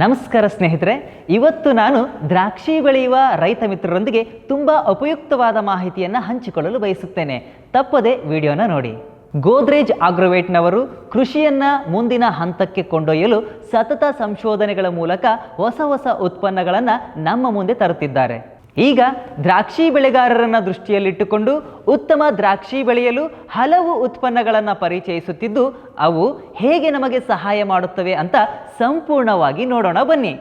ನಮಸ್ಕಾರ ಸ್ನೇಹಿತರೆ, ಇವತ್ತು ನಾನು ದ್ರಾಕ್ಷಿ ಬೆಳೆಯುವ ರೈತ ಮಿತ್ರರೊಂದಿಗೆ ತುಂಬ ಉಪಯುಕ್ತವಾದ ಮಾಹಿತಿಯನ್ನು ಹಂಚಿಕೊಳ್ಳಲು ಬಯಸುತ್ತೇನೆ. ತಪ್ಪದೆ ವಿಡಿಯೋನ ನೋಡಿ. ಗೋದ್ರೇಜ್ ಆಗ್ರೋವೇಟ್ನವರು ಕೃಷಿಯನ್ನ ಮುಂದಿನ ಹಂತಕ್ಕೆ ಕೊಂಡೊಯ್ಯಲು ಸತತ ಸಂಶೋಧನೆಗಳ ಮೂಲಕ ಹೊಸ ಉತ್ಪನ್ನಗಳನ್ನು ನಮ್ಮ ಮುಂದೆ ತರುತ್ತಿದ್ದಾರೆ. ಈಗ ದ್ರಾಕ್ಷಿ ಬೆಳೆಗಾರರನ್ನ ದೃಷ್ಟಿಯಲ್ಲಿಟ್ಟುಕೊಂಡು ಉತ್ತಮ ದ್ರಾಕ್ಷಿ ಬೆಳೆಯಲು ಹಲವು ಉತ್ಪನ್ನಗಳನ್ನು ಪರಿಚಯಿಸುತ್ತಿದ್ದು, ಅವು ಹೇಗೆ ನಮಗೆ ಸಹಾಯ ಮಾಡುತ್ತವೆ ಅಂತ ಸಂಪೂರ್ಣವಾಗಿ ನೋಡೋಣ ಬನ್ನಿ.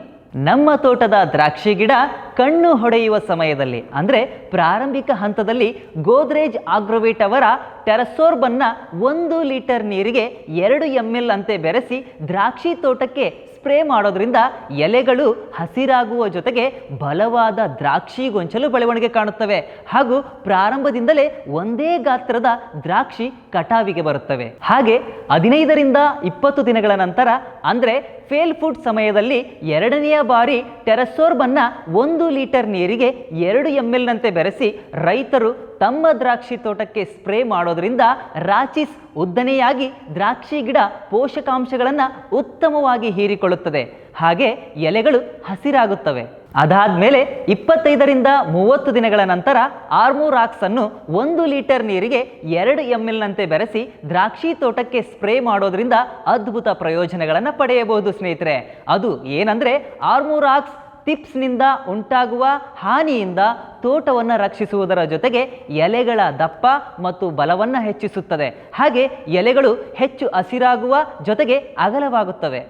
ನಮ್ಮ ತೋಟದ ದ್ರಾಕ್ಷಿ ಗಿಡ ಕಣ್ಣು ಹೊಡೆಯುವ ಸಮಯದಲ್ಲಿ ಅಂದರೆ ಪ್ರಾರಂಭಿಕ ಹಂತದಲ್ಲಿ ಗೋದ್ರೇಜ್ ಆಗ್ರೋವೇಟ್ ಅವರ ಟೆರಸೋರ್ಬನ್ನ 1 ಲೀಟರ್ ನೀರಿಗೆ 2 ml ಅಂತೆ ಬೆರೆಸಿ ದ್ರಾಕ್ಷಿ ತೋಟಕ್ಕೆ ಸ್ಪ್ರೇ ಮಾಡೋದ್ರಿಂದ ಎಲೆಗಳು ಹಸಿರಾಗುವ ಜೊತೆಗೆ ಬಲವಾದ ದ್ರಾಕ್ಷಿ ಗೊಂಚಲು ಬೆಳವಣಿಗೆ ಕಾಣುತ್ತವೆ ಹಾಗೂ ಪ್ರಾರಂಭದಿಂದಲೇ ಒಂದೇ ಗಾತ್ರದ ದ್ರಾಕ್ಷಿ ಕಟಾವಿಗೆ ಬರುತ್ತವೆ. ಹಾಗೆ 15 ರಿಂದ 20 ದಿನಗಳ ನಂತರ ಅಂದರೆ ಫೇಲ್ ಫುಡ್ ಸಮಯದಲ್ಲಿ 2ನೆಯ ಬಾರಿ ಟೆರಸೋರ್ಬನ್ನ 1 ಲೀಟರ್ ನೀರಿಗೆ 2 ml ನಂತೆ ಬೆರೆಸಿ ರೈತರು ತಮ್ಮ ದ್ರಾಕ್ಷಿ ತೋಟಕ್ಕೆ ಸ್ಪ್ರೇ ಮಾಡೋದ್ರಿಂದ ರಾಚಿಸ್ ಉದ್ದನೆಯಾಗಿ ದ್ರಾಕ್ಷಿ ಗಿಡ ಪೋಷಕಾಂಶಗಳನ್ನು ಉತ್ತಮವಾಗಿ ಹೀರಿಕೊಳ್ಳುತ್ತದೆ. ಹಾಗೆ ಎಲೆಗಳು ಹಸಿರಾಗುತ್ತವೆ. ಅದಾದ್ಮೇಲೆ 25 ರಿಂದ 30 ದಿನಗಳ ನಂತರ ಆರ್ಮೋರಾಕ್ಸ್ ಅನ್ನು 1 ಲೀಟರ್ ನೀರಿಗೆ 2 ml ನಂತೆ ಬೆರೆಸಿ ದ್ರಾಕ್ಷಿ ತೋಟಕ್ಕೆ ಸ್ಪ್ರೇ ಮಾಡೋದ್ರಿಂದ ಅದ್ಭುತ ಪ್ರಯೋಜನಗಳನ್ನು ಪಡೆಯಬಹುದು ಸ್ನೇಹಿತರೆ. ಅದು ಏನಂದ್ರೆ ಆರ್ಮೋರಾಕ್ಸ್ ಟಿಪ್ಸ್ನಿಂದ ಉಂಟಾಗುವ ಹಾನಿಯಿಂದ ತೋಟವನ್ನು ರಕ್ಷಿಸುವುದರ ಜೊತೆಗೆ ಎಲೆಗಳ ದಪ್ಪ ಮತ್ತು ಬಲವನ್ನು ಹೆಚ್ಚಿಸುತ್ತದೆ. ಹಾಗೆ ಎಲೆಗಳು ಹೆಚ್ಚು ಹಸಿರಾಗುವ ಜೊತೆಗೆ ಅಗಲವಾಗುತ್ತವೆ.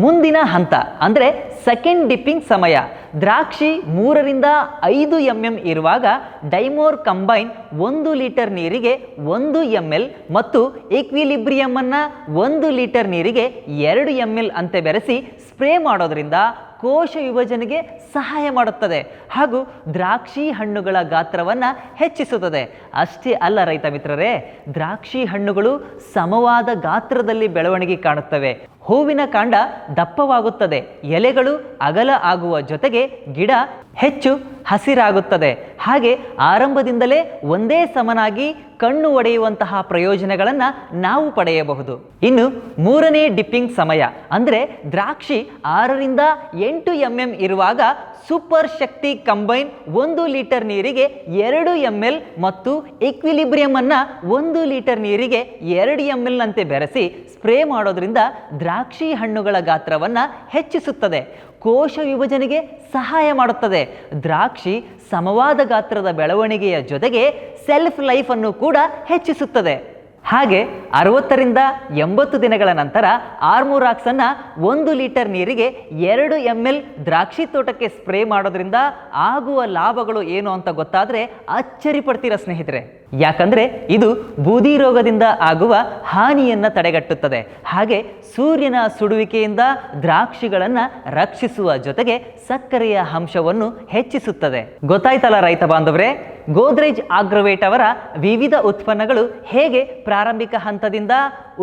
ಮುಂದಿನ ಹಂತ ಅಂದರೆ ಸೆಕೆಂಡ್ ಡಿಪ್ಪಿಂಗ್ ಸಮಯ. ದ್ರಾಕ್ಷಿ 3 ರಿಂದ 5 mm ಇರುವಾಗ ಡೈಮೋರ್ ಕಂಬೈನ್ 1 ಲೀಟರ್ ನೀರಿಗೆ 1 ml ಮತ್ತು ಈಕ್ವಿಲಿಬ್ರಿಯಮ್ ಅನ್ನ 1 ಲೀಟರ್ ನೀರಿಗೆ 2 ml ಅಂತೆ ಬೆರೆಸಿ ಸ್ಪ್ರೇ ಮಾಡೋದ್ರಿಂದ ಕೋಶ ವಿಭಜನೆಗೆ ಸಹಾಯ ಮಾಡುತ್ತದೆ ಹಾಗೂ ದ್ರಾಕ್ಷಿ ಹಣ್ಣುಗಳ ಗಾತ್ರವನ್ನು ಹೆಚ್ಚಿಸುತ್ತದೆ. ಅಷ್ಟೇ ಅಲ್ಲ ರೈತ ಮಿತ್ರರೇ, ದ್ರಾಕ್ಷಿ ಹಣ್ಣುಗಳು ಸಮವಾದ ಗಾತ್ರದಲ್ಲಿ ಬೆಳವಣಿಗೆ ಕಾಣುತ್ತವೆ. ಹೂವಿನ ಕಾಂಡ ದಪ್ಪವಾಗುತ್ತದೆ, ಎಲೆಗಳು ಅಗಲ ಆಗುವ ಜೊತೆಗೆ ಗಿಡ ಹೆಚ್ಚು ಹಸಿರಾಗುತ್ತದೆ. ಹಾಗೆ ಆರಂಭದಿಂದಲೇ ಒಂದೇ ಸಮನಾಗಿ ಕಣ್ಣು ಒಡೆಯುವಂತಹ ಪ್ರಯೋಜನಗಳನ್ನು ನಾವು ಪಡೆಯಬಹುದು. ಇನ್ನು 3ನೇ ಡಿಪ್ಪಿಂಗ್ ಸಮಯ ಅಂದರೆ ದ್ರಾಕ್ಷಿ 6 ರಿಂದ 8 mm ಇರುವಾಗ ಸೂಪರ್ ಶಕ್ತಿ ಕಂಬೈನ್ 1 ಲೀಟರ್ ನೀರಿಗೆ 2 ml ಮತ್ತು ಈಕ್ವಿಲಿಬ್ರಿಯಮ್ ಅನ್ನ 1 ಲೀಟರ್ ನೀರಿಗೆ 2 ml ನಂತೆ ಬೆರೆಸಿ ಸ್ಪ್ರೇ ಮಾಡೋದ್ರಿಂದ ದ್ರಾಕ್ಷಿ ಹಣ್ಣುಗಳ ಗಾತ್ರವನ್ನು ಹೆಚ್ಚಿಸುತ್ತದೆ, ಕೋಶ ವಿಭಜನೆಗೆ ಸಹಾಯ ಮಾಡುತ್ತದೆ. ದ್ರಾಕ್ಷಿ ಸಮವಾದ ಗಾತ್ರದ ಬೆಳವಣಿಗೆಯ ಜೊತೆಗೆ ಸೆಲ್ಫ್ ಲೈಫ್ ಅನ್ನು ಕೂಡ ಹೆಚ್ಚಿಸುತ್ತದೆ. ಹಾಗೆ 60 ರಿಂದ 80 ದಿನಗಳ ನಂತರ ಆರ್ಮೋರಾಕ್ಸ್ ಅನ್ನ 1 ಲೀಟರ್ ನೀರಿಗೆ 2 ml ದ್ರಾಕ್ಷಿ ತೋಟಕ್ಕೆ ಸ್ಪ್ರೇ ಮಾಡೋದ್ರಿಂದ ಆಗುವ ಲಾಭಗಳು ಏನು ಅಂತ ಗೊತ್ತಾದರೆ ಅಚ್ಚರಿ ಪಡ್ತೀರಾ ಸ್ನೇಹಿತರೆ. ಯಾಕಂದ್ರೆ ಇದು ಬೂದಿ ರೋಗದಿಂದ ಆಗುವ ಹಾನಿಯನ್ನು ತಡೆಗಟ್ಟುತ್ತದೆ. ಹಾಗೆ ಸೂರ್ಯನ ಸುಡುವಿಕೆಯಿಂದ ದ್ರಾಕ್ಷಿಗಳನ್ನು ರಕ್ಷಿಸುವ ಜೊತೆಗೆ ಸಕ್ಕರೆಯ ಅಂಶವನ್ನು ಹೆಚ್ಚಿಸುತ್ತದೆ. ಗೊತ್ತಾಯ್ತಲ್ಲ ರೈತ ಬಾಂಧವರೇ, ಗೋದ್ರೇಜ್ ಆಗ್ರೋವೇಟ್ ಅವರ ವಿವಿಧ ಉತ್ಪನ್ನಗಳು ಹೇಗೆ ಪ್ರಾರಂಭಿಕ ಹಂತದಿಂದ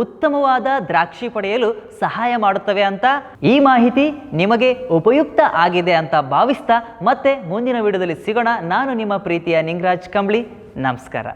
ಉತ್ತಮವಾದ ದ್ರಾಕ್ಷಿ ಪಡೆಯಲು ಸಹಾಯ ಮಾಡುತ್ತವೆ ಅಂತ. ಈ ಮಾಹಿತಿ ನಿಮಗೆ ಉಪಯುಕ್ತ ಆಗಿದೆ ಅಂತ ಭಾವಿಸ್ತಾ ಮತ್ತೆ ಮುಂದಿನ ವಿಡಿಯೋದಲ್ಲಿ ಸಿಗೋಣ. ನಾನು ನಿಮ್ಮ ಪ್ರೀತಿಯ ನಿಂಗರಾಜ್ ಕಂಬ್ಳಿ. ನಮಸ್ಕಾರ.